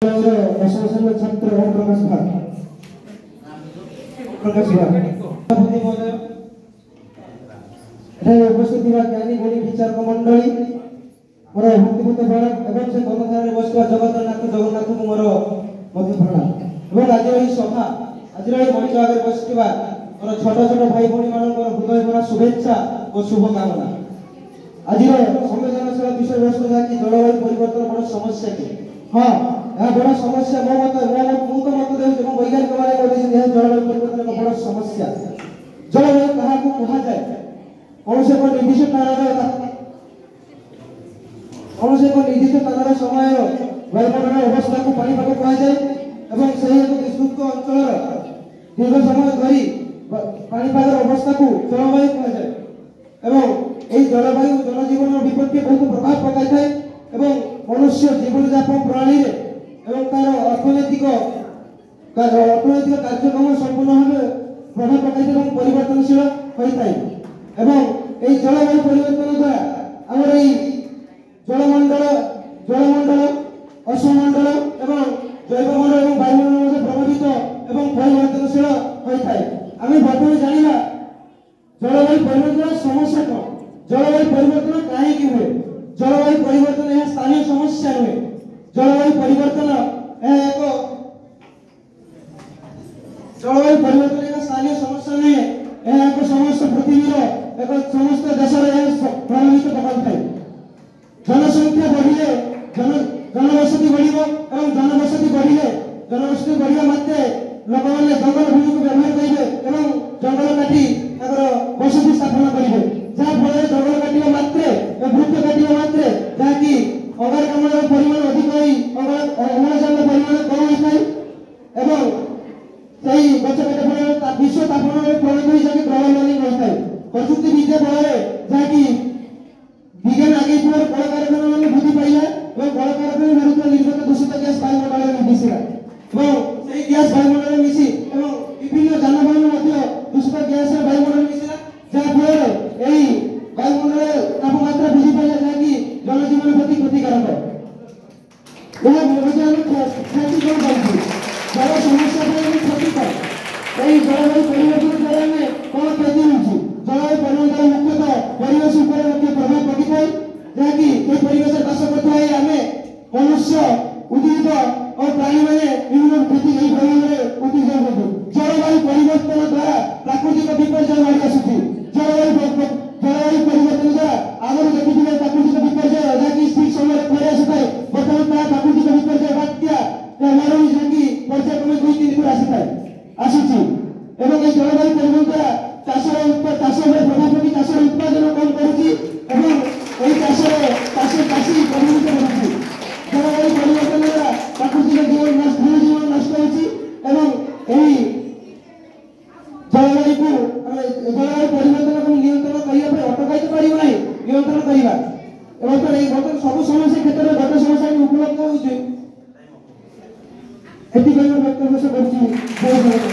दशम छात्र ओम प्रकाश सभापति महोदय उपस्थित ज्ञानी गुणी विचारक मंडली मोर भक्तिपूत प्रणाम एवं से कर्मधारे बस जगन्नाथ जगन्नाथ को मोर मध्य प्रणाम और आज यही सभा आज मंच आगे बस मोर छोट छोट भाई भाई मान हृदय भरा शुभेच्छा और शुभकामना आज संवेदनशील विषय वस्तु जहाँकि जलवायु परिवर्तन बड़ समस्या के हाँ यह बड़ा समस्या मो मत मत देव वैज्ञानिक मैंने जलवायु परिवर्तन एक बड़ समस्या जलवायु क्या कह जाए कौन से निर्दिष्ट निर्दिष्ट स्थान समय वायुमंडल अवस्था को पानीपाग कह जाए विस्तृत अंचल दीर्घ समय धरी पानीपाग अवस्था को जलवायु कह जाए जलवायु जनजीवन विपत्ति बहुत प्रभाव पकाई थाए मनुष्य जीवन यापन प्रणाली तार अर्थनैतिक कार्यक्रम संपूर्ण भाव प्रभाव पकाई परिवर्तनशील होता है जलवायु परिवर्तन द्वारा आम जलमंडल अश्वमंडल जैवमंडल और वायुमंडल प्रभावित और परिवर्तनशील होता है आम बर्तमान जाना जलवायु परिवर्तन समस्या कौन जलवायु परिवर्तन कहीं हुए जलवायु परिवर्तन यह स्थानीय समस्या नुहे जलवायु परिवर्तन एक स्थानीय समस्या नुहे एक समस्त पृथ्वी एक समस्त देश प्रभावित पकाई जनसंख्या बढ़िले जनबसती बढ़ जनबसती बढ़िया मात्रे लोक मैंने जंगल भूमि को व्यवहार करेंगे जंगल काटी बसती स्थापन करेंगे जहाँफल जंगल काटा मात्रे वृक्ष काटा मात्रे जहाँकि अंगारकाम्ल परिमाण अधिक अम्लजान परिमाण कम होता है गच काटा फल विश्व तापमान प्रभावित हो जाए ग्लोबल वार्मिंग होता है प्रযুক্তি विद्या बल जहाँकि विज्ञान आगे कल कारखाना मान वृद्धि पाइला और कल कारखाना निर्गत दूषित गैस वायुमंडल में मिसिला गैस वायुमंडल मिसी विभिन्न जानबाहन दूषित गैस वायुमंडल मिसिला जहाँफल यही वायुमंडल तापमात्रा वृद्धि पाइला जहाँकि जनजीवन प्रति क्षतिकारक क्षति कौन कर जल समस्या क्षतिकर जलवायु परिवर्तन द्वारा कौन क्षति होती जलवायु परिवर्तन मुख्यतः परिवेश मुख्य प्रभाव पड़े जहाँकि परिवेश बास करते आम मनुष्य उद्भिद और प्राणी मैंने विभिन्न क्षति उद्भिद जलवायु परिवर्तन द्वारा प्राकृतिक विपर्यय बढ़ी आसुची जलवायु परिवर्तन द्वारा आगे देखिए प्राकृतिक विपर्यय जहाँकि ठीक समय फेरी आसी है बर्तमान प्राकृतिक विपर्यय बात्या मरुड़ी जहाँकि पर्यायक्रमे 2-3 थर आसूची जलवायु परिवर्तन द्वारा चाष प्रभाव पड़ी चाष उत्पादन कम करुच्ची चाषी प्रभावित करुच्ची जलवायु परिवर्तन द्वारा प्राकृतिक जीवन नष्ट होती जलवायु परिवर्तन को नियंत्रण करने अटकाई तो पार ना नियंत्रण करवा बर्तमान सब समस्या क्षेत्र में गत समस्या उपलब्ध होती व्यक्तिगत व्यक्तिगत